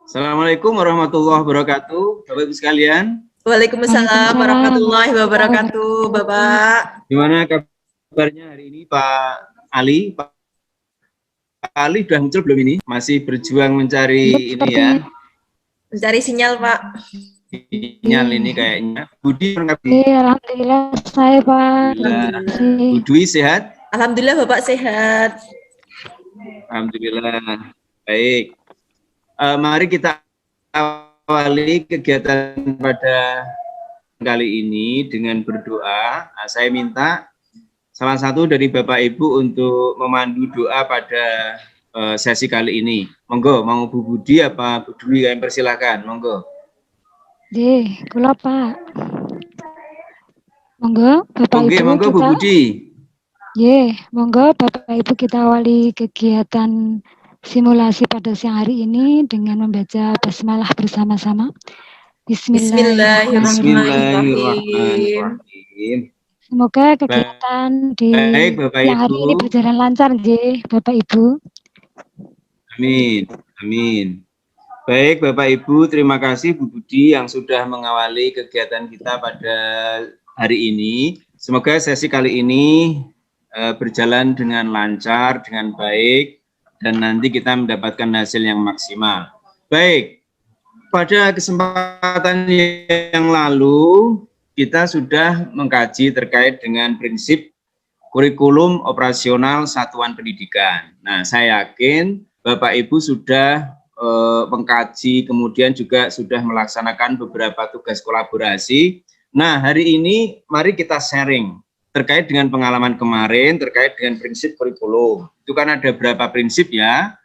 Assalamualaikum warahmatullahi wabarakatuh, Bapak Ibu sekalian. Waalaikumsalam warahmatullahi wabarakatuh, Bapak. Gimana kabarnya hari ini, Pak Ali? Pak Ali sudah muncul belum ini? Masih berjuang mencari ini ya? Mencari sinyal, Pak. Sinyal ini kayaknya. Budi, alhamdulillah saya Pak. Bu Dwi sehat? Alhamdulillah Bapak sehat. Alhamdulillah. Baik. Mari kita awali kegiatan pada kali ini dengan berdoa. Saya minta salah satu dari Bapak Ibu untuk memandu doa pada sesi kali ini. Monggo, mau Bu Budi apa Bu Dwi yang persilakan, monggo. Kula Pak. Monggo Bapak Ibu. Monggo Bu Budi. Monggo Bapak Ibu kita awali kegiatan simulasi pada siang hari ini dengan membaca basmalah bersama-sama. Bismillahirrahmanirrahim. Semoga kegiatan di siang hari ini berjalan lancar, Bapak Ibu. Amin, amin. Baik Bapak Ibu, terima kasih Bu Budi yang sudah mengawali kegiatan kita pada hari ini. Semoga sesi kali ini berjalan dengan lancar, dengan baik, dan nanti kita mendapatkan hasil yang maksimal. Baik, pada kesempatan yang lalu kita sudah mengkaji terkait dengan prinsip kurikulum operasional satuan pendidikan. Nah, saya yakin Bapak Ibu sudah mengkaji, kemudian juga sudah melaksanakan beberapa tugas kolaborasi. Nah, hari ini mari kita sharing terkait dengan pengalaman kemarin, terkait dengan prinsip kurikulum. Itu kan ada berapa prinsip ya,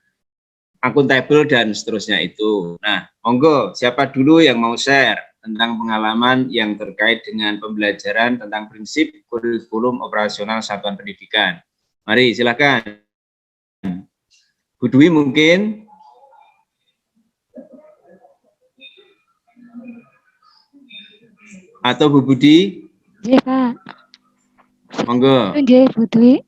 akuntabel dan seterusnya itu. Nah, monggo, siapa dulu yang mau share tentang pengalaman yang terkait dengan pembelajaran tentang prinsip kurikulum operasional satuan pendidikan. Mari, silakan. Bu Dwi mungkin. Atau Bu Budi? Iya, Pak. Monggo. Bu Dwi.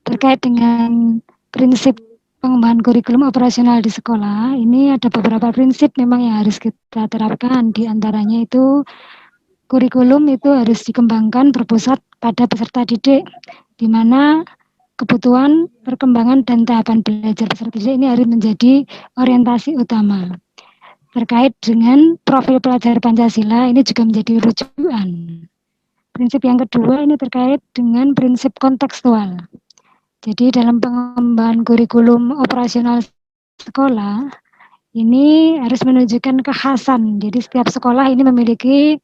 Terkait dengan prinsip pengembangan kurikulum operasional di sekolah, ini ada beberapa prinsip memang yang harus kita terapkan. Di antaranya itu kurikulum itu harus dikembangkan berpusat pada peserta didik, di mana kebutuhan, perkembangan, dan tahapan belajar peserta didik ini harus menjadi orientasi utama. Terkait dengan profil pelajar Pancasila, ini juga menjadi rujukan. Prinsip yang kedua ini terkait dengan prinsip kontekstual. Jadi dalam pengembangan kurikulum operasional sekolah, ini harus menunjukkan kekhasan. Jadi setiap sekolah ini memiliki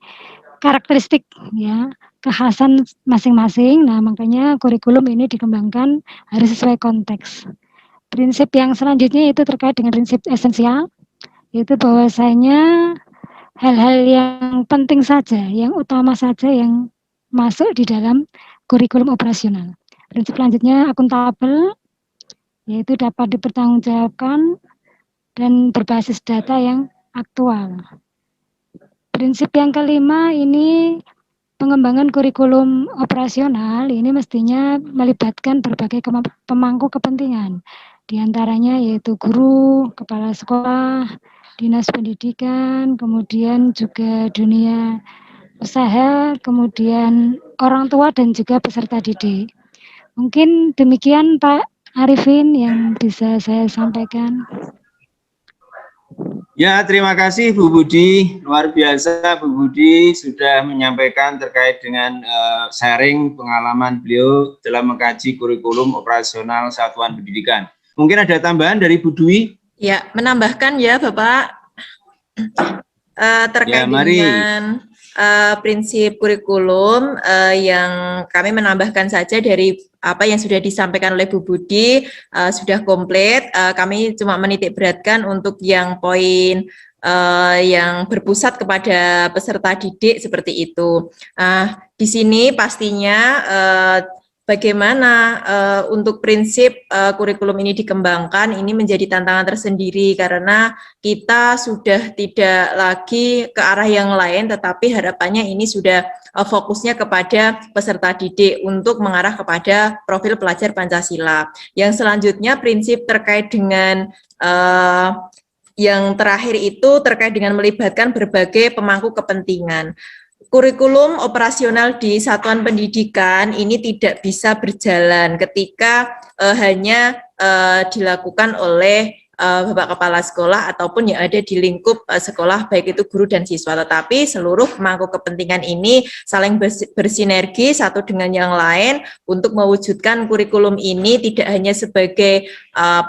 karakteristik ya, kekhasan masing-masing. Nah, makanya kurikulum ini dikembangkan harus sesuai konteks. Prinsip yang selanjutnya itu terkait dengan prinsip esensial, yaitu bahwasanya hal-hal yang penting saja, yang utama saja yang masuk di dalam kurikulum operasional. Prinsip selanjutnya akuntabel, yaitu dapat dipertanggungjawabkan dan berbasis data yang aktual. Prinsip yang kelima ini pengembangan kurikulum operasional ini mestinya melibatkan berbagai pemangku kepentingan. Di antaranya yaitu guru, kepala sekolah, dinas pendidikan, kemudian juga dunia usaha, kemudian orang tua dan juga peserta didik. Mungkin demikian Pak Arifin yang bisa saya sampaikan. Ya, terima kasih Bu Budi. Luar biasa Bu Budi sudah menyampaikan terkait dengan sharing pengalaman beliau dalam mengkaji kurikulum operasional satuan pendidikan. Mungkin ada tambahan dari Bu Dwi? Ya, menambahkan ya Bapak, terkait dengan prinsip kurikulum yang kami menambahkan saja dari apa yang sudah disampaikan oleh Bu Budi sudah komplit. Kami cuma menitik beratkan untuk yang poin yang berpusat kepada peserta didik seperti itu. Di sini pastinya bagaimana untuk prinsip kurikulum ini dikembangkan, ini menjadi tantangan tersendiri karena kita sudah tidak lagi ke arah yang lain, tetapi harapannya ini sudah fokusnya kepada peserta didik untuk mengarah kepada profil pelajar Pancasila. Yang selanjutnya prinsip terkait dengan yang terakhir itu terkait dengan melibatkan berbagai pemangku kepentingan. Kurikulum operasional di satuan pendidikan ini tidak bisa berjalan ketika hanya dilakukan oleh Bapak Kepala Sekolah ataupun yang ada di lingkup sekolah, baik itu guru dan siswa, tetapi seluruh pemangku kepentingan ini saling bersinergi satu dengan yang lain untuk mewujudkan kurikulum ini tidak hanya sebagai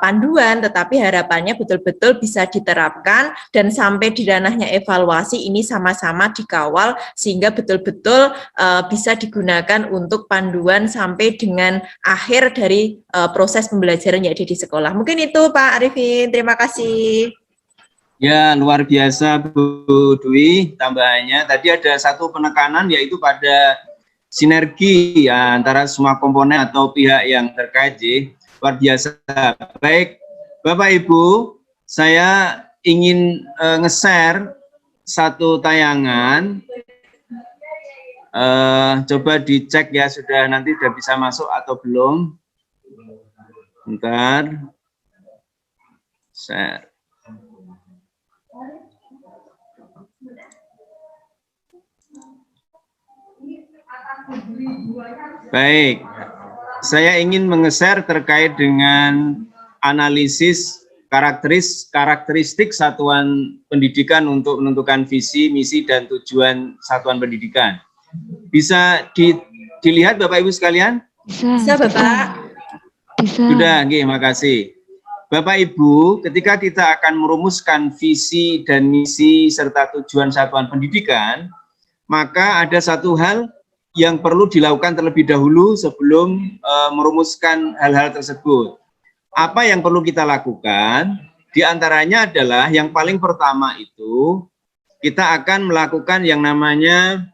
panduan, tetapi harapannya betul-betul bisa diterapkan dan sampai di ranahnya evaluasi ini sama-sama dikawal sehingga betul-betul bisa digunakan untuk panduan sampai dengan akhir dari proses pembelajaran yang ada di sekolah. Mungkin itu Pak Arifin. Terima kasih. Ya, luar biasa Bu Dwi tambahannya. Tadi ada satu penekanan yaitu pada sinergi ya, antara semua komponen atau pihak yang terkait. Luar biasa. Baik, Bapak Ibu, saya ingin nge-share satu tayangan. Coba dicek ya, nanti sudah bisa masuk atau belum. Bentar. Share. Baik, saya ingin menge-share terkait dengan analisis karakteristik satuan pendidikan untuk menentukan visi, misi, dan tujuan satuan pendidikan. Bisa dilihat Bapak Ibu sekalian? Bisa Bapak. Bisa. Sudah, oke, makasih. Bapak Ibu, ketika kita akan merumuskan visi dan misi serta tujuan satuan pendidikan, maka ada satu hal yang perlu dilakukan terlebih dahulu sebelum merumuskan hal-hal tersebut. Apa yang perlu kita lakukan? Di antaranya adalah yang paling pertama itu kita akan melakukan yang namanya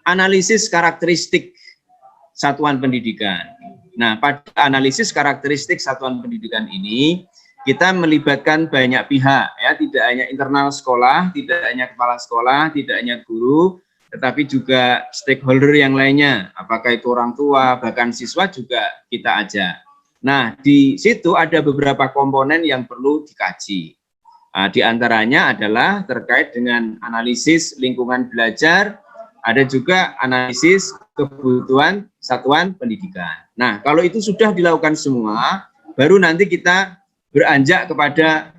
analisis karakteristik satuan pendidikan. Nah, pada analisis karakteristik satuan pendidikan ini, kita melibatkan banyak pihak, ya, tidak hanya internal sekolah, tidak hanya kepala sekolah, tidak hanya guru, tetapi juga stakeholder yang lainnya, apakah itu orang tua, bahkan siswa juga kita ajak. Nah, di situ ada beberapa komponen yang perlu dikaji. Nah, di antaranya adalah terkait dengan analisis lingkungan belajar, ada juga analisis kebutuhan satuan pendidikan. Nah, kalau itu sudah dilakukan semua, baru nanti kita beranjak kepada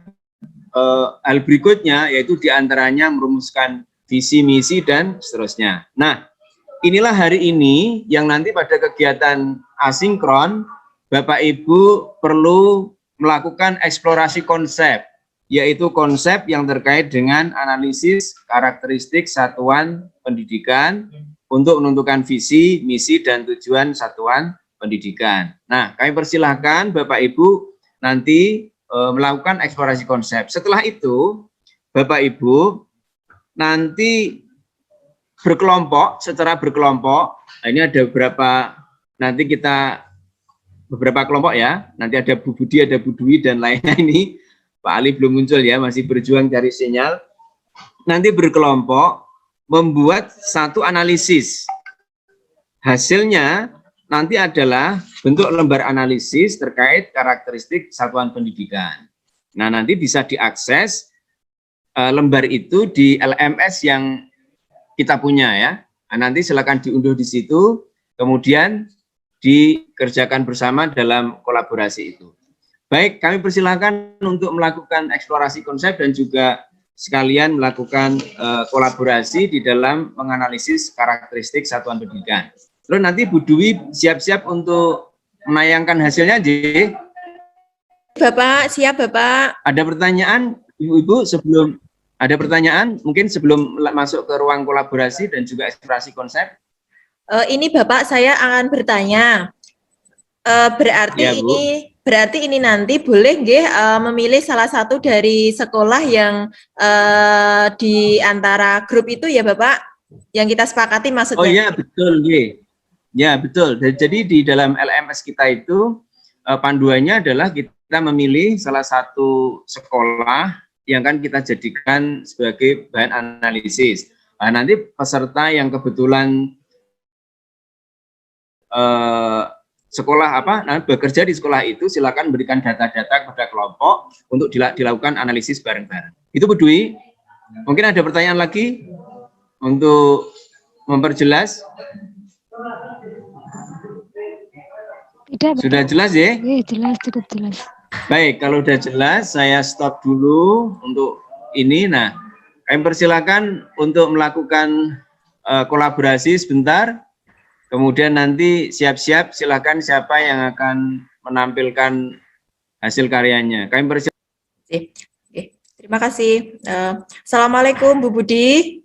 hal berikutnya, yaitu diantaranya merumuskan visi, misi, dan seterusnya. Nah, inilah hari ini yang nanti pada kegiatan asinkron, Bapak Ibu perlu melakukan eksplorasi konsep, yaitu konsep yang terkait dengan analisis karakteristik satuan pendidikan untuk menentukan visi, misi, dan tujuan satuan pendidikan. Nah, kami persilahkan Bapak Ibu nanti melakukan eksplorasi konsep. Setelah itu, Bapak Ibu nanti berkelompok, secara berkelompok, ini ada nanti kita beberapa kelompok ya, nanti ada Bu Budi, ada Bu Dwi, dan lainnya ini. Pak Ali belum muncul ya, masih berjuang cari sinyal. Nanti berkelompok membuat satu analisis. Hasilnya nanti adalah bentuk lembar analisis terkait karakteristik satuan pendidikan. Nah, nanti bisa diakses lembar itu di LMS yang kita punya ya. Nah, nanti silakan diunduh di situ, kemudian dikerjakan bersama dalam kolaborasi itu. Baik, kami persilahkan untuk melakukan eksplorasi konsep dan juga sekalian melakukan kolaborasi di dalam menganalisis karakteristik satuan pendidikan. Terus nanti Bu Dwi siap-siap untuk menayangkan hasilnya, J. Bapak, siap Bapak. Ada pertanyaan, Ibu-Ibu sebelum ada pertanyaan, mungkin sebelum masuk ke ruang kolaborasi dan juga eksplorasi konsep? Ini Bapak, saya akan bertanya. Berarti ya, Berarti ini nanti boleh nggih memilih salah satu dari sekolah yang di antara grup itu ya Bapak, yang kita sepakati maksudnya. Oh iya, betul nggih. Ya, betul. Jadi di dalam LMS kita itu panduannya adalah kita memilih salah satu sekolah yang kan kita jadikan sebagai bahan analisis. Nah, nanti peserta yang kebetulan sekolah bekerja di sekolah itu, silakan berikan data-data kepada kelompok untuk dilakukan analisis bareng-bareng. Itu Bu Dwi. Mungkin ada pertanyaan lagi untuk memperjelas? Tidak. Sudah jelas ya? Oke, jelas, cukup jelas. Baik, kalau sudah jelas, saya stop dulu untuk ini. Nah, kami persilakan untuk melakukan kolaborasi sebentar. Kemudian nanti siap-siap, silakan siapa yang akan menampilkan hasil karyanya. Kami persilakan. Terima kasih. Assalamualaikum Bu Budi.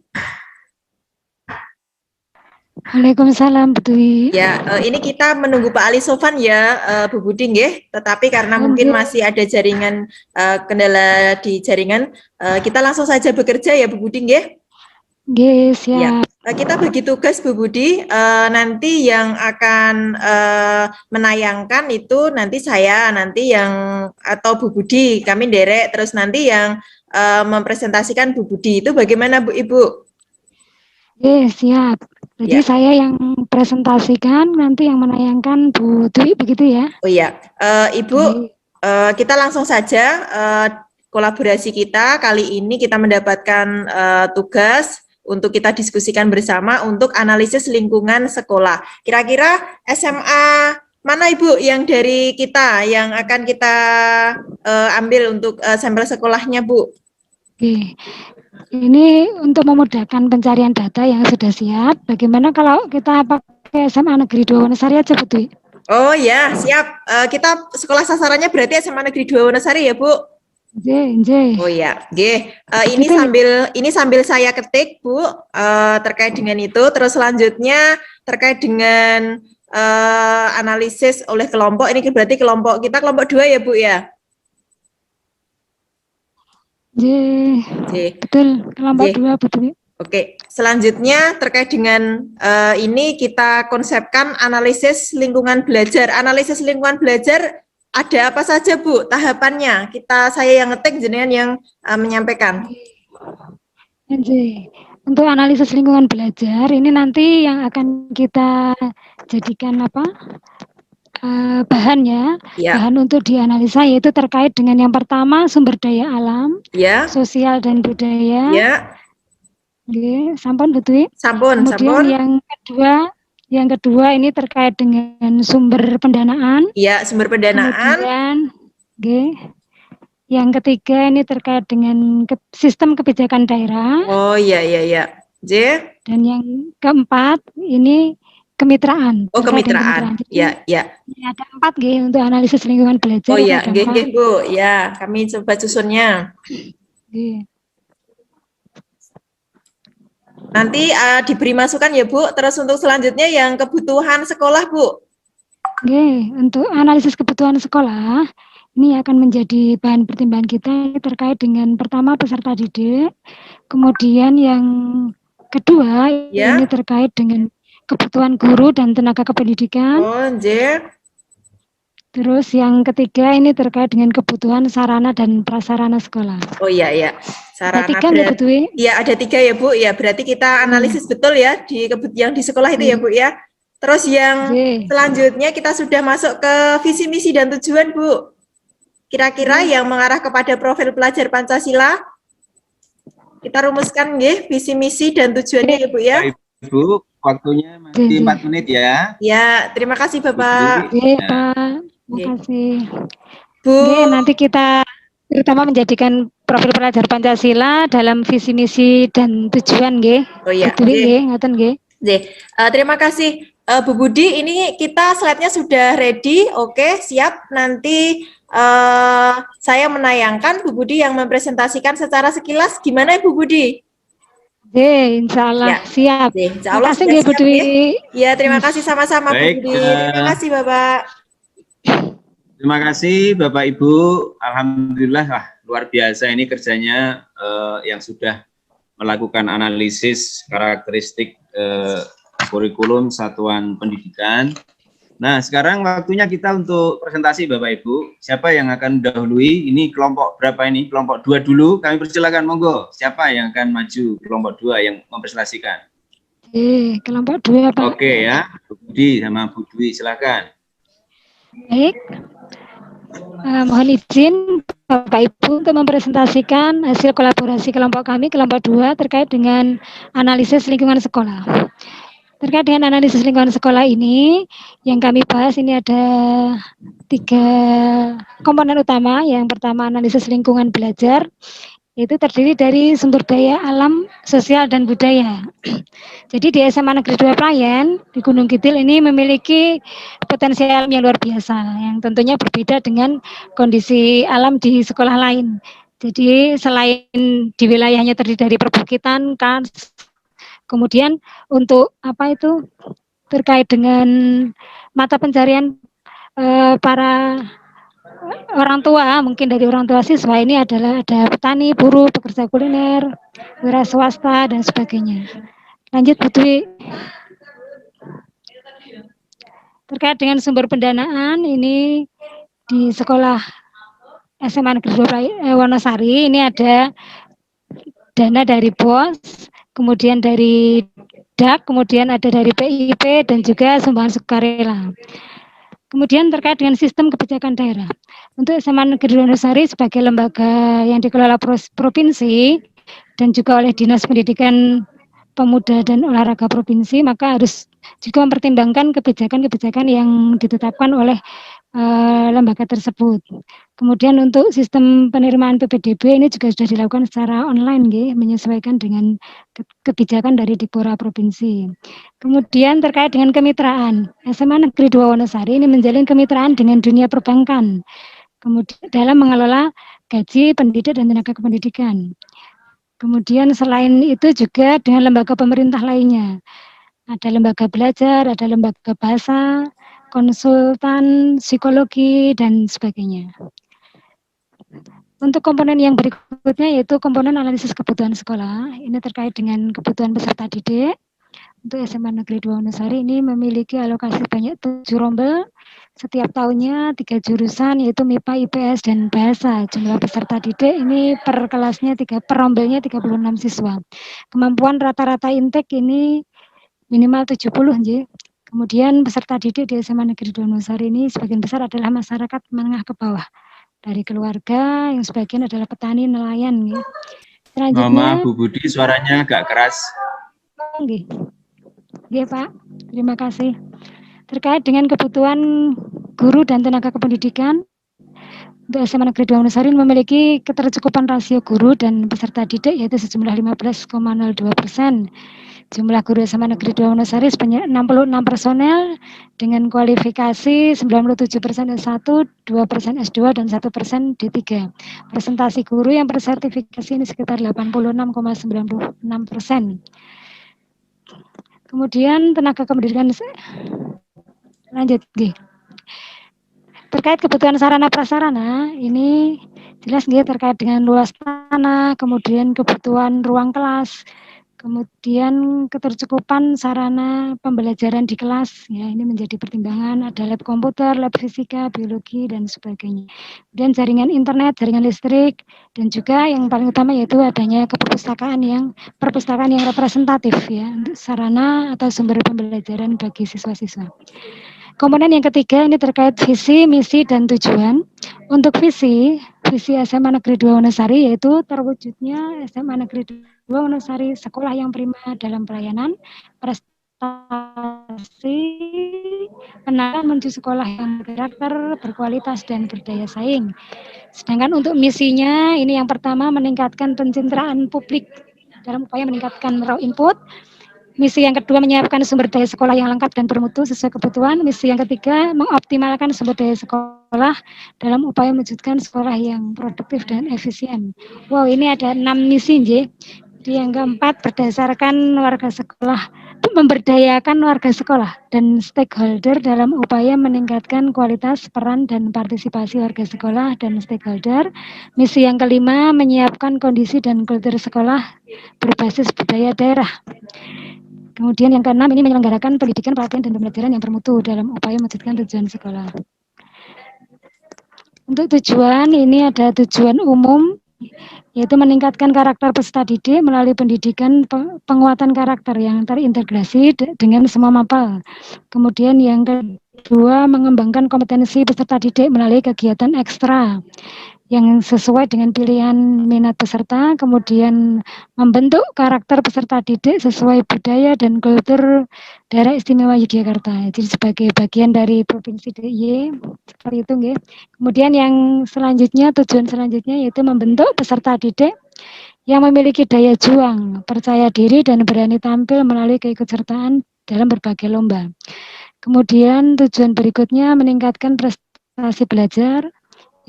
Waalaikumsalam, Bu Dwi. Ya, ini kita menunggu Pak Ali Sofan ya, Bu Budi nggih. Tetapi karena mungkin masih ada jaringan kendala di jaringan, kita langsung saja bekerja ya Bu Budi nggih. Nggih, siap. Ya, kita bagi tugas Bu Budi, nanti yang akan menayangkan itu nanti saya, nanti yang atau Bu Budi, kami derek, terus nanti yang mempresentasikan Bu Budi itu bagaimana Bu Ibu? Nggih, siap. Jadi saya yang presentasikan, nanti yang menayangkan Bu Dwi, begitu ya? Oh iya, Ibu, kita langsung saja kolaborasi kita kali ini kita mendapatkan tugas untuk kita diskusikan bersama untuk analisis lingkungan sekolah. Kira-kira SMA mana Ibu yang dari kita yang akan kita ambil untuk sampel sekolahnya Bu? Oke. Ini untuk memudahkan pencarian data yang sudah siap. Bagaimana kalau kita pakai SMA Negeri 2 Wonosari aja, Bu Dwi? Oh ya, siap. Kita sekolah sasarannya berarti SMA Negeri 2 Wonosari ya, Bu? Nggih. Oh ya, nggih. Ini sambil saya ketik, Bu, terkait dengan itu. Terus selanjutnya terkait dengan analisis oleh kelompok. Ini berarti kelompok kita kelompok 2 ya, Bu ya? Betul, kelompok 2 betul. Oke, selanjutnya terkait dengan ini kita konsepkan analisis lingkungan belajar. Analisis lingkungan belajar ada apa saja Bu tahapannya? Saya yang ngetik, jenengan yang menyampaikan. Untuk analisis lingkungan belajar ini nanti yang akan kita jadikan bahannya, bahan untuk dianalisa yaitu terkait dengan yang pertama sumber daya alam, sosial dan budaya. Sampun betul. Kemudian yang kedua ini terkait dengan sumber pendanaan. Iya, sumber pendanaan. Kemudian, yang ketiga ini terkait dengan sistem kebijakan daerah. Oh iya. Dan yang keempat ini kemitraan. Oh, kemitraan. Ya. Ada 4 untuk analisis lingkungan belajar. Oh iya, Bu. Ya, kami coba susunnya. Nanti diberi masukan ya, Bu. Terus untuk selanjutnya yang kebutuhan sekolah, Bu. Untuk analisis kebutuhan sekolah ini akan menjadi bahan pertimbangan kita terkait dengan pertama peserta didik, kemudian yang kedua ini terkait dengan kebutuhan guru dan tenaga kependidikan. Terus yang ketiga ini terkait dengan kebutuhan sarana dan prasarana sekolah. Oh iya. Sarana. Ada 3 ya, Bu Dwi? Iya, ada 3 ya, Bu. Ya, berarti kita analisis betul ya yang di sekolah itu ya, Bu ya. Terus yang selanjutnya kita sudah masuk ke visi misi dan tujuan, Bu. Kira-kira yang mengarah kepada profil pelajar Pancasila. Kita rumuskan visi misi dan tujuannya ya, Bu ya. Ibu, waktunya masih 4 menit ya. Ya, terima kasih Bapak. Pak. Terima kasih. Bu, nanti kita terutama menjadikan profil pelajar Pancasila dalam visi misi dan tujuan Oh iya. Ngoten terima kasih Bu Budi. Ini kita slide-nya sudah ready. Oke, siap. Nanti saya menayangkan, Bu Budi yang mempresentasikan secara sekilas. Gimana Bu Budi? Insya Allah siap. Insya Allah terima kasih Bu Dwi. Ya, terima kasih sama-sama Bu Budi. Terima kasih Bapak. Terima kasih Bapak Ibu. Alhamdulillah luar biasa ini kerjanya yang sudah melakukan analisis karakteristik kurikulum satuan pendidikan. Nah, sekarang waktunya kita untuk presentasi Bapak Ibu. Siapa yang akan mendahului? Ini kelompok berapa ini? Kelompok 2 dulu. Kami persilakan, monggo. Siapa yang akan maju kelompok 2 yang mempresentasikan? Kelompok 2 Pak. Oke ya, Bu Budi sama Bu Dwi, silakan. Baik, mohon izin Bapak Ibu untuk mempresentasikan hasil kolaborasi kelompok kami, kelompok 2, terkait dengan analisis lingkungan sekolah. Terkait dengan analisis lingkungan sekolah ini, yang kami bahas ini ada 3 komponen utama. Yang pertama analisis lingkungan belajar, itu terdiri dari sumber daya alam, sosial, dan budaya. Jadi di SMA Negeri 2 Prayen, di Gunung Kidul ini memiliki potensi alam yang luar biasa, yang tentunya berbeda dengan kondisi alam di sekolah lain. Jadi selain di wilayahnya terdiri dari perbukitan, kars, kemudian untuk terkait dengan mata pencarian para orang tua, mungkin dari orang tua siswa ini adalah ada petani, buruh, pekerja kuliner, wira swasta, dan sebagainya. Lanjut Bu Dwi. Terkait dengan sumber pendanaan, ini di sekolah SMA Negeri 2 Wonosari ini ada dana dari BOS, kemudian dari DAK, kemudian ada dari PIP, dan juga sumbangan sukarela. Kemudian terkait dengan sistem kebijakan daerah. Untuk SMA Negeri Wonosari sebagai lembaga yang dikelola provinsi dan juga oleh Dinas Pendidikan Pemuda dan Olahraga Provinsi, maka harus juga mempertimbangkan kebijakan-kebijakan yang ditetapkan oleh lembaga tersebut. Kemudian untuk sistem penerimaan PPDB ini juga sudah dilakukan secara online, menyesuaikan dengan kebijakan dari Dipora Provinsi. Kemudian terkait dengan kemitraan, SMA Negeri 2 Wonosari ini menjalin kemitraan dengan dunia perbankan, kemudian dalam mengelola gaji pendidik dan tenaga kependidikan. Kemudian selain itu juga dengan lembaga pemerintah lainnya. Ada lembaga belajar, ada lembaga bahasa, konsultan, psikologi, dan sebagainya. Untuk komponen yang berikutnya yaitu komponen analisis kebutuhan sekolah. Ini terkait dengan kebutuhan peserta didik. Untuk SMA Negeri 2 Wonosari ini memiliki alokasi banyak 7 rombel. Setiap tahunnya 3 jurusan yaitu MIPA, IPS, dan Bahasa. Jumlah peserta didik ini per kelasnya per rombelnya 36 siswa. Kemampuan rata-rata intake ini minimal 70 nggih. Kemudian peserta didik di SMA Negeri 2 Wonosari ini sebagian besar adalah masyarakat menengah ke bawah. Dari keluarga yang sebagian adalah petani, nelayan nggih. Selanjutnya, Bu Budi suaranya agak keras. Nggih. Nggih, Pak. Terima kasih. Terkait dengan kebutuhan guru dan tenaga kependidikan, untuk SMA Negeri 2 Wonosari memiliki ketercukupan rasio guru dan peserta didik yaitu sejumlah 15,02%. Jumlah guru SMA Negeri 2 Wonosari sebanyak 66 personel dengan kualifikasi 97% S1, 2% S2, dan 1% D3. Presentasi guru yang bersertifikasi ini sekitar 86,96%. Kemudian tenaga kependidikan lanjut, terkait kebutuhan sarana prasarana ini jelas terkait dengan luas tanah, kemudian kebutuhan ruang kelas, kemudian ketercukupan sarana pembelajaran di kelas, ya ini menjadi pertimbangan. Ada lab komputer, lab fisika, biologi, dan sebagainya. Kemudian jaringan internet, jaringan listrik, dan juga yang paling utama yaitu adanya perpustakaan yang representatif, ya untuk sarana atau sumber pembelajaran bagi siswa-siswa. Komponen yang ketiga ini terkait visi, misi, dan tujuan. Untuk visi SMA Negeri 2 Wonosari yaitu terwujudnya SMA Negeri 2 Wonosari sekolah yang prima dalam pelayanan, prestasi, penanaman menuju sekolah yang berkarakter, berkualitas, dan berdaya saing. Sedangkan untuk misinya ini yang pertama meningkatkan pencitraan publik dalam upaya meningkatkan raw input. Misi yang kedua menyiapkan sumber daya sekolah yang lengkap dan bermutu sesuai kebutuhan. Misi yang ketiga mengoptimalkan sumber daya sekolah dalam upaya mewujudkan sekolah yang produktif dan efisien. Wow, ini ada 6 misi, Yang keempat berdasarkan warga sekolah, memberdayakan warga sekolah dan stakeholder dalam upaya meningkatkan kualitas peran dan partisipasi warga sekolah dan stakeholder. Misi yang kelima menyiapkan kondisi dan kultur sekolah berbasis budaya daerah. Kemudian yang keenam ini menyelenggarakan pendidikan, pelatihan, dan pembelajaran yang bermutu dalam upaya mewujudkan tujuan sekolah. Untuk tujuan ini ada tujuan umum yaitu meningkatkan karakter peserta didik melalui pendidikan penguatan karakter yang terintegrasi dengan semua mapel. Kemudian yang kedua, mengembangkan kompetensi peserta didik melalui kegiatan ekstra yang sesuai dengan pilihan minat peserta, kemudian membentuk karakter peserta didik sesuai budaya dan kultur daerah istimewa Yogyakarta. Jadi sebagai bagian dari Provinsi DIY, seperti itu nggih. Kemudian yang selanjutnya, tujuan selanjutnya yaitu membentuk peserta didik yang memiliki daya juang, percaya diri dan berani tampil melalui keikutsertaan dalam berbagai lomba. Kemudian tujuan berikutnya meningkatkan prestasi belajar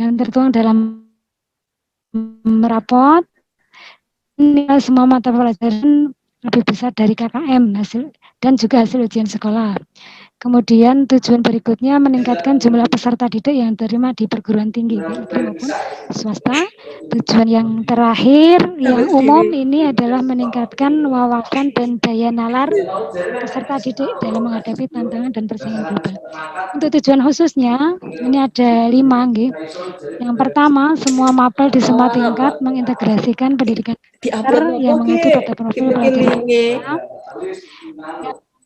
yang tertuang dalam raport, nilai semua mata pelajaran lebih besar dari KKM hasil dan juga hasil ujian sekolah. Kemudian tujuan berikutnya meningkatkan jumlah peserta didik yang diterima di perguruan tinggi negeri maupun swasta. Tujuan yang terakhir yang umum ini adalah meningkatkan wawasan dan daya nalar peserta didik dalam menghadapi tantangan dan persaingan global. Untuk tujuan khususnya ini ada 5 nggih. Yang pertama, semua mapel di semua tingkat mengintegrasikan pendidikan yang mengacu pada profil pelajaran.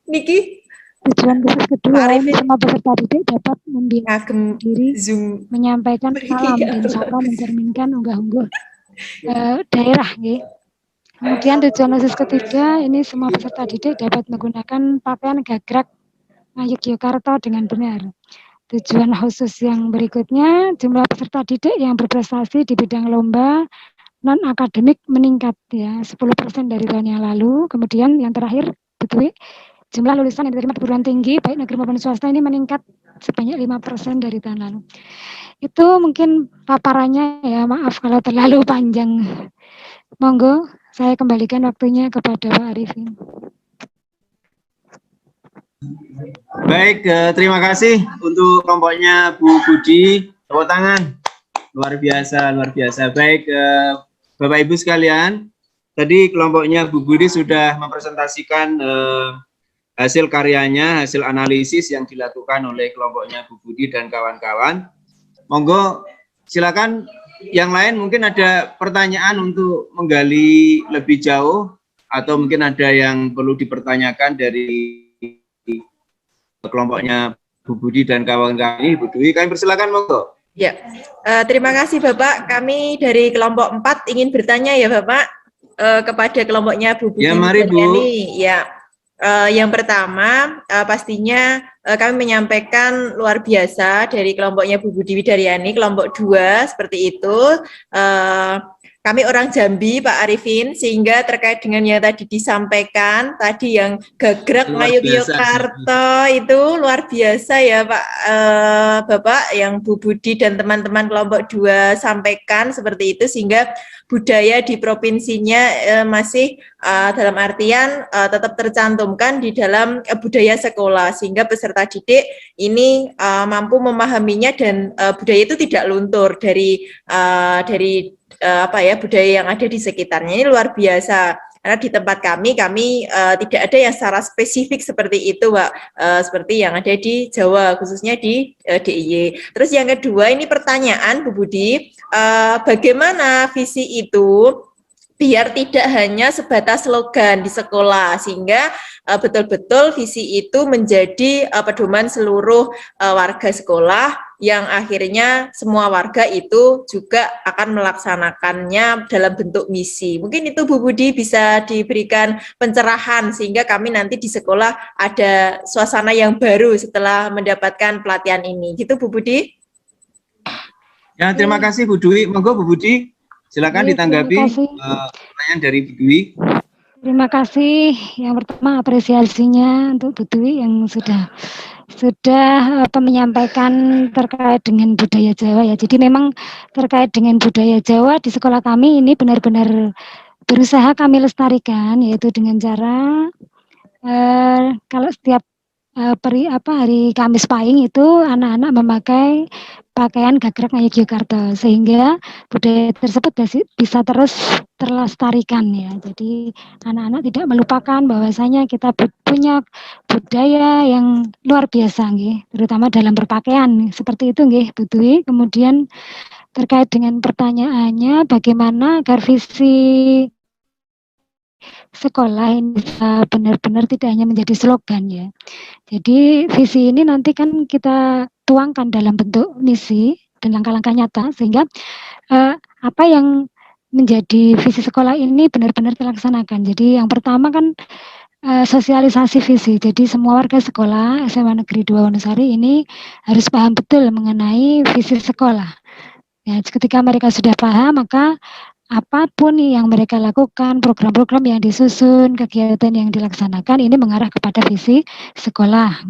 Niki tujuan khusus kedua, semua peserta didik dapat membiasakan diri menyampaikan salam dan sapa mencerminkan unggah-ungguh daerah. Kemudian tujuan khusus ketiga, ini semua peserta didik dapat menggunakan pakaian gagrag Yogyakarta dengan benar. Tujuan khusus yang berikutnya, jumlah peserta didik yang berprestasi di bidang lomba non-akademik meningkat ya 10% dari tahun yang lalu. Kemudian yang terakhir, betul, jumlah lulusan yang diterima perguruan tinggi baik negeri maupun swasta ini meningkat sebanyak 5% dari tahun lalu. Itu mungkin paparannya ya, maaf kalau terlalu panjang. Monggo saya kembalikan waktunya kepada Pak Arifin. Baik, terima kasih untuk kelompoknya Bu Budi. Tepuk tangan. Luar biasa, luar biasa. Baik, Bapak Ibu sekalian, tadi kelompoknya Bu Budi sudah mempresentasikan hasil karyanya, hasil analisis yang dilakukan oleh kelompoknya Bu Budi dan kawan-kawan. Monggo, silakan yang lain mungkin ada pertanyaan untuk menggali lebih jauh atau mungkin ada yang perlu dipertanyakan dari kelompoknya Bu Budi dan kawan-kawan ini. Bu Dwi, kami persilakan, monggo. Ya, terima kasih Bapak. Kami dari kelompok 4 ingin bertanya ya Bapak kepada kelompoknya Bu Budi. Ya, mari Bu. Ya, yang pertama pastinya kami menyampaikan luar biasa dari kelompoknya Bu Budi Widaryani, kelompok 2 seperti itu. Kami orang Jambi, Pak Arifin, sehingga terkait dengan yang tadi disampaikan, tadi yang gagrag Yogyakarta itu luar biasa ya Pak Bapak, yang Bu Budi dan teman-teman kelompok 2 sampaikan seperti itu, sehingga budaya di provinsinya masih dalam artian tetap tercantumkan di dalam budaya sekolah, sehingga peserta didik ini mampu memahaminya dan budaya itu tidak luntur dari budaya yang ada di sekitarnya. Ini luar biasa. Karena di tempat kami tidak ada yang secara spesifik seperti itu, Pak. Seperti yang ada di Jawa, khususnya di DIY. Terus yang kedua, ini pertanyaan Bu Budi, bagaimana visi itu biar tidak hanya sebatas slogan di sekolah, sehingga betul-betul visi itu menjadi pedoman seluruh warga sekolah, yang akhirnya semua warga itu juga akan melaksanakannya dalam bentuk misi. Mungkin itu Bu Budi bisa diberikan pencerahan sehingga kami nanti di sekolah ada suasana yang baru setelah mendapatkan pelatihan ini. Gitu Bu Budi? Ya, terima kasih Bu Dwi. Monggo Bu Budi, silakan ditanggapi pertanyaan dari Bu Dwi. Terima kasih. Yang pertama apresiasinya untuk Bu Dwi yang sudah menyampaikan terkait dengan budaya Jawa ya. Jadi memang terkait dengan budaya Jawa di sekolah kami ini benar-benar berusaha kami lestarikan, yaitu dengan cara kalau setiap hari Kamis Pahing itu anak-anak memakai pakaian gagrag Yogyakarta, sehingga budaya tersebut bisa terus terlestarikan ya. Jadi anak-anak tidak melupakan bahwasanya kita punya budaya yang luar biasa nggih, terutama dalam berpakaian seperti itu nggih Bu Dwi. Kemudian terkait dengan pertanyaannya bagaimana agar visi sekolah ini bisa benar-benar tidak hanya menjadi slogan ya. Jadi visi ini nanti kan kita tuangkan dalam bentuk misi dan langkah-langkah nyata sehingga apa yang menjadi visi sekolah ini benar-benar terlaksanakan. Jadi yang pertama kan sosialisasi visi. Jadi semua warga sekolah SMA Negeri 2 Wonosari ini harus paham betul mengenai visi sekolah. Ya, ketika mereka sudah paham, maka apapun yang mereka lakukan, program-program yang disusun, kegiatan yang dilaksanakan ini mengarah kepada visi sekolah.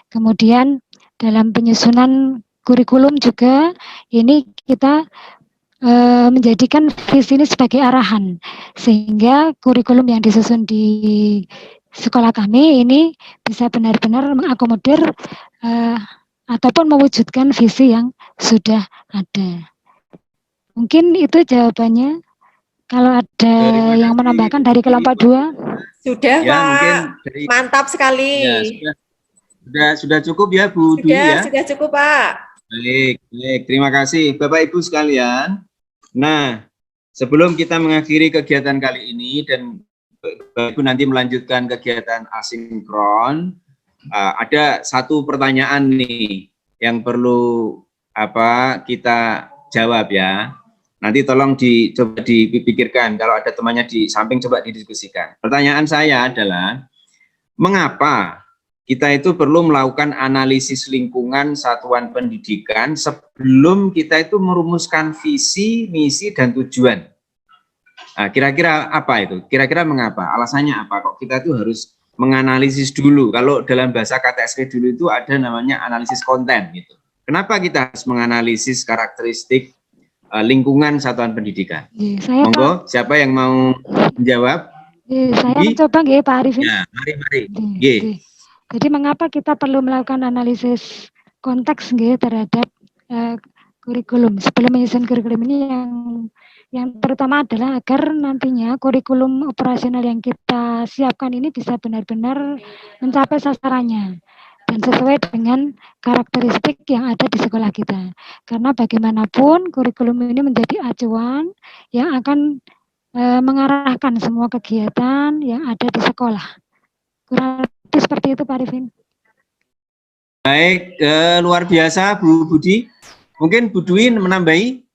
Kemudian dalam penyusunan kurikulum juga ini kita menjadikan visi ini sebagai arahan, sehingga kurikulum yang disusun di sekolah kami ini bisa benar-benar mengakomodir ataupun mewujudkan visi yang sudah ada. Mungkin itu jawabannya. Kalau ada yang menambahkan dari kelompok 2. Sudah, ya, Pak. Mungkin dari, mantap sekali. Ya, sudah cukup ya Bu Dwi ya? Sudah cukup, Pak. Baik, terima kasih Bapak Ibu sekalian. Nah, sebelum kita mengakhiri kegiatan kali ini dan Bapak Ibu nanti melanjutkan kegiatan asinkron, ada satu pertanyaan nih yang perlu kita jawab ya. Nanti tolong coba dipikirkan, kalau ada temannya di samping coba didiskusikan. Pertanyaan saya adalah, mengapa kita itu perlu melakukan analisis lingkungan satuan pendidikan sebelum kita itu merumuskan visi, misi, dan tujuan? Nah, kira-kira apa itu? Kira-kira mengapa? Alasannya apa? Kok kita itu harus menganalisis dulu? Kalau dalam bahasa KTSP dulu itu ada namanya analisis konten gitu. Kenapa kita harus menganalisis karakteristik lingkungan satuan pendidikan? Monggo, siapa yang mau menjawab? Saya mencoba nggih Pak Arifin. Ya, mari. Jadi mengapa kita perlu melakukan analisis konteks nggih terhadap kurikulum sebelum menyusun kurikulum ini, yang terutama adalah agar nantinya kurikulum operasional yang kita siapkan ini bisa benar-benar mencapai sasarannya dan sesuai dengan karakteristik yang ada di sekolah kita. Karena bagaimanapun kurikulum ini menjadi acuan yang akan mengarahkan semua kegiatan yang ada di sekolah. Kurang lebih seperti itu Pak Arifin. Baik, luar biasa Bu Budi. Mungkin Bu Dwi menambahi?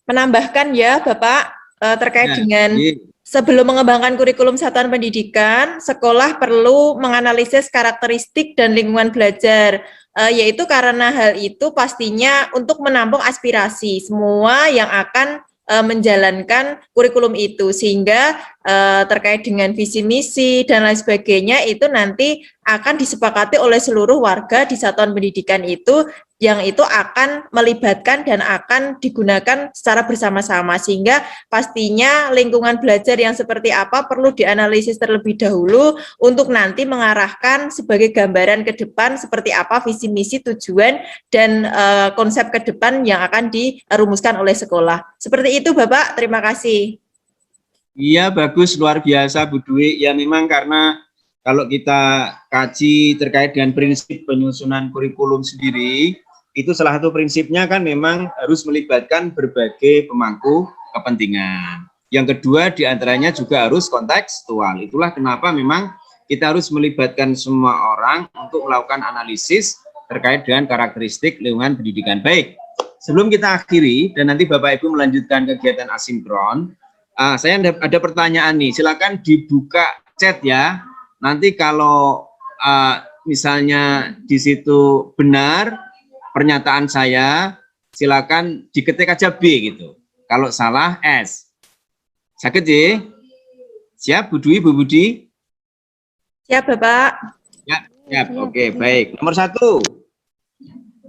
Menambahkan ya Bapak, terkait dengan sebelum mengembangkan kurikulum satuan pendidikan, sekolah perlu menganalisis karakteristik dan lingkungan belajar, yaitu karena hal itu pastinya untuk menampung aspirasi semua yang akan menjalankan kurikulum itu, sehingga terkait dengan visi misi dan lain sebagainya itu nanti akan disepakati oleh seluruh warga di satuan pendidikan itu, yang itu akan melibatkan dan akan digunakan secara bersama-sama, sehingga pastinya lingkungan belajar yang seperti apa perlu dianalisis terlebih dahulu untuk nanti mengarahkan sebagai gambaran ke depan seperti apa visi misi, tujuan, dan konsep ke depan yang akan dirumuskan oleh sekolah. Seperti itu Bapak, terima kasih. Iya, bagus, luar biasa Bu Dwi. Ya memang karena kalau kita kaji terkait dengan prinsip penyusunan kurikulum sendiri, itu salah satu prinsipnya kan memang harus melibatkan berbagai pemangku kepentingan. Yang kedua diantaranya juga harus kontekstual. Itulah kenapa memang kita harus melibatkan semua orang untuk melakukan analisis terkait dengan karakteristik lingkungan pendidikan. Baik, sebelum kita akhiri dan nanti Bapak Ibu melanjutkan kegiatan asinkron, saya ada pertanyaan nih, silakan dibuka chat ya. Nanti kalau misalnya di situ benar pernyataan saya, silakan diketik aja B gitu. Kalau salah S. Sakit ya? Siap Bu Dwi, Bu Budi? Siap Bapak. Ya, siap. Oke, baik. Nomor 1.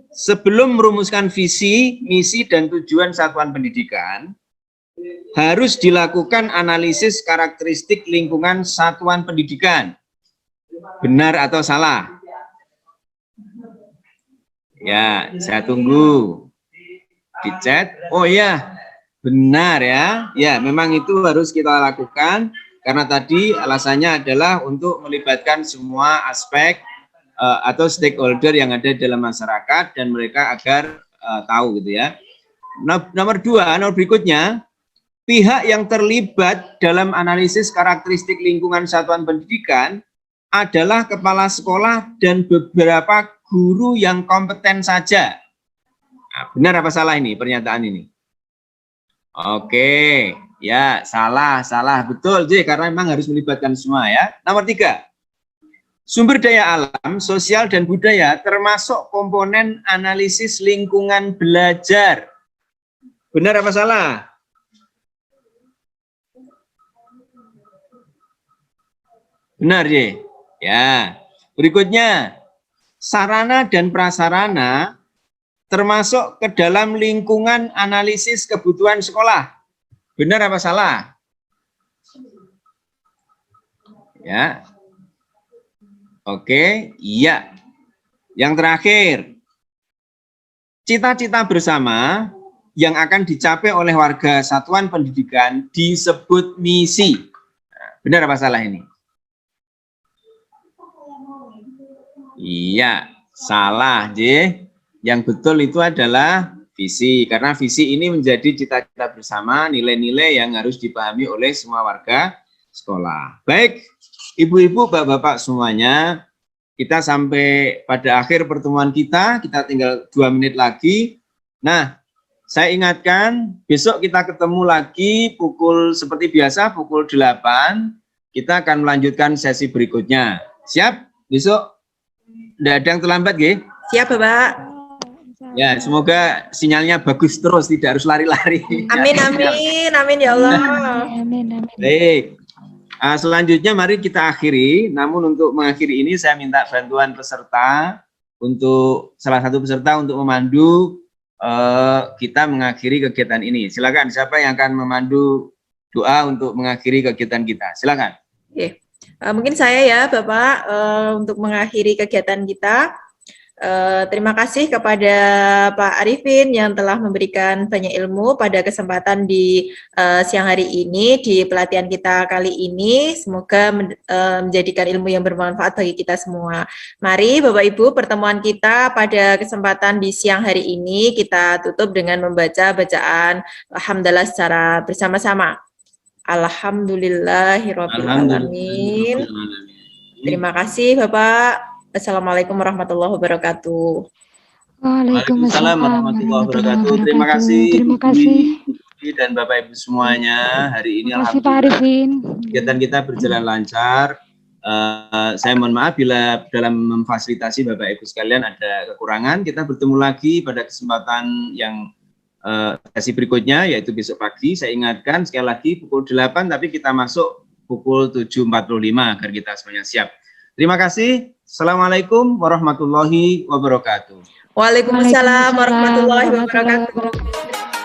Sebelum merumuskan visi, misi, dan tujuan satuan pendidikan, harus dilakukan analisis karakteristik lingkungan satuan pendidikan. Benar atau salah? Ya, saya tunggu di chat. Oh ya, benar ya. Ya, memang itu harus kita lakukan karena tadi alasannya adalah untuk melibatkan semua aspek atau stakeholder yang ada dalam masyarakat dan mereka agar tahu gitu ya. Nomor berikutnya, pihak yang terlibat dalam analisis karakteristik lingkungan satuan pendidikan adalah kepala sekolah dan beberapa guru yang kompeten saja. Nah, benar apa salah ini pernyataan ini? Oke, ya salah, betul J, karena memang harus melibatkan semua ya. Nomor 3, sumber daya alam, sosial dan budaya termasuk komponen analisis lingkungan belajar. Benar apa salah? Benar J. Ya. Berikutnya, sarana dan prasarana termasuk ke dalam lingkungan analisis kebutuhan sekolah. Benar apa salah? Ya. Oke, iya. Yang terakhir, cita-cita bersama yang akan dicapai oleh warga satuan pendidikan disebut misi. Benar apa salah ini? Iya, salah J. Yang betul itu adalah visi, karena visi ini menjadi cita-cita bersama, nilai-nilai yang harus dipahami oleh semua warga sekolah. Baik, ibu-ibu, bapak-bapak semuanya, kita sampai pada akhir pertemuan kita tinggal 2 menit lagi. Nah, saya ingatkan, besok kita ketemu lagi pukul seperti biasa, pukul 8, kita akan melanjutkan sesi berikutnya. Siap? Besok? Tidak ada yang terlambat, G? Siap, Bapak. Ya, semoga sinyalnya bagus terus, tidak harus lari-lari. Amin, amin ya Allah. Amin. Baik. Selanjutnya mari kita akhiri, namun untuk mengakhiri ini saya minta bantuan peserta, untuk salah satu peserta untuk memandu kita mengakhiri kegiatan ini. Silakan, siapa yang akan memandu doa untuk mengakhiri kegiatan kita? Silakan. Oke. Mungkin saya ya Bapak untuk mengakhiri kegiatan kita. Terima kasih kepada Pak Arifin yang telah memberikan banyak ilmu pada kesempatan di siang hari ini, di pelatihan kita kali ini. Semoga menjadikan ilmu yang bermanfaat bagi kita semua. Mari Bapak Ibu, pertemuan kita pada kesempatan di siang hari ini kita tutup dengan membaca bacaan Alhamdulillah secara bersama-sama. Alhamdulillahirabbil alamin. Terima kasih Bapak. Assalamualaikum warahmatullahi wabarakatuh. Waalaikumsalam warahmatullahi wabarakatuh. Terima kasih. Terima kasih. Dan Bapak Ibu semuanya, hari ini Terima kasih Pak Arifin. kegiatan kita berjalan lancar. Saya mohon maaf bila dalam memfasilitasi Bapak Ibu sekalian ada kekurangan. Kita bertemu lagi pada kesempatan yang sesi berikutnya, yaitu besok pagi. Saya ingatkan sekali lagi pukul 8, tapi kita masuk pukul 7.45 agar kita semuanya siap. Terima kasih. Assalamualaikum warahmatullahi wabarakatuh. Waalaikumsalam warahmatullahi wabarakatuh.